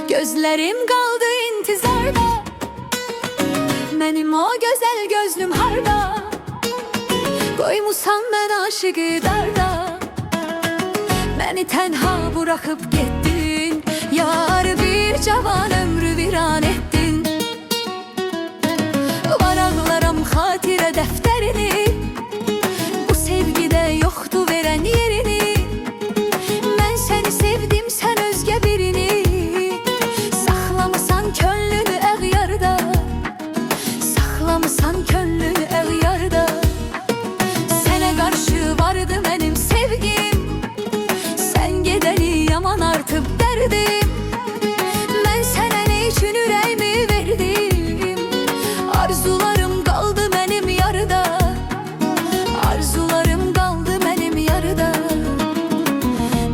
Gözlerim qaldı intizarda, mənim o gözəl gözlüm harda? Qoymusan mən aşıqı darda, məni tənha buraxıb getdin. Yar bir cavan ömrü viran etdin. Varaqlaram xatirə dəftərini, bu sevgidə yoxdu verən yerini. Mən səni sevdim, sən özgə birini. Saxlamısan könlünü əğyarda, saxlamısan könlünü əğyarda. Sənə qarşı vardı mənim sevgim, sən gedəni yaman artıb dərdim. Mən sənə nə üçün ürəyimi verdim? Arzularım qaldı mənim yarıda, arzularım qaldı mənim yarıda.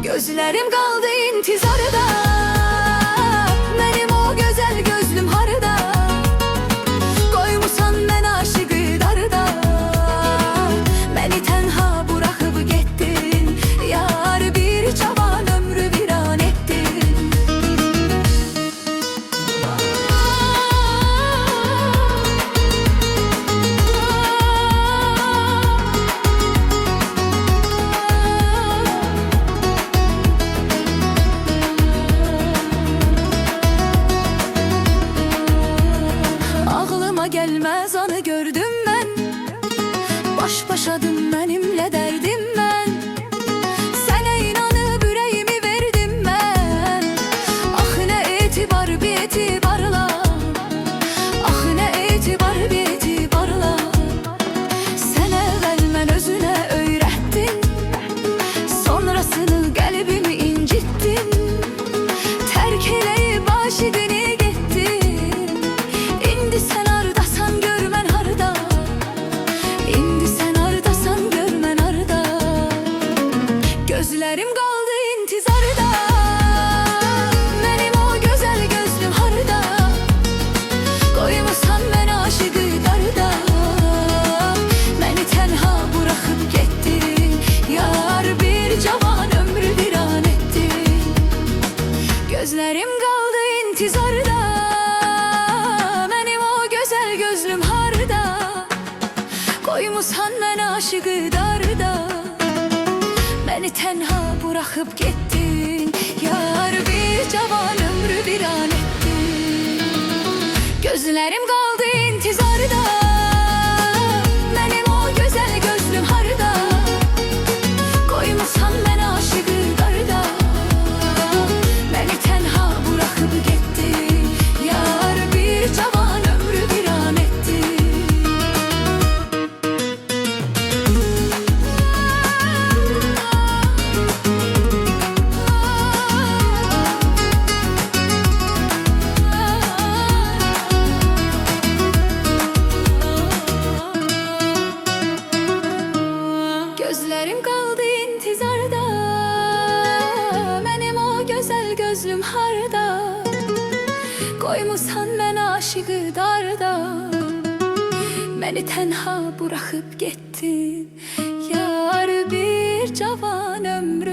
Gözlərim qaldı intizarda, mənim o gözəl gözlüm harda? Qoymusan mən aşıqı darda, məni tənha buraxıb getdin. Yar bir cavan ömrü viran etdin. Ağlıma gelmez anı gördüm ben, baş başadım benimle derdim ben. Sana inanıp yüreğimi verdim ben. Ah ne etibar bir etibarla, ah ne etibar bir etibarla. Sen evvel mən özüne öğrettin, sonrasını kalbimi incittin. Terk eleyip aşıkını gittin. İndi sen ardasan görmen harda, İndi sen ardasan görmen harda. Gözlerim kaldı intizarda, benim o güzel gözlüm harda? Koymusan ben aşıqı darda, beni tenha bırakıp gittin. Yar bir cavan ömrü viran ettin. Gözlerim kaldı intizarda, benim o güzel gözlüm harda? Koymusan ben aşıqı darda, beni tenha bırakıp gittin. Yar bir cavan ömrü viran ettin. Gözlerim kaldı intizarda, benim o güzel gözlüm harda? Koymusan ben aşıqı darda, beni tenha bırakıp gittin. Yar bir cavan ömrü viran ettin. Gözlerim kaldı intizarda, benim o güzel gözlüm harda? Koymusan ben aşıqı darda, beni tenha bırakıp gittin. Yar bir cavan ömrü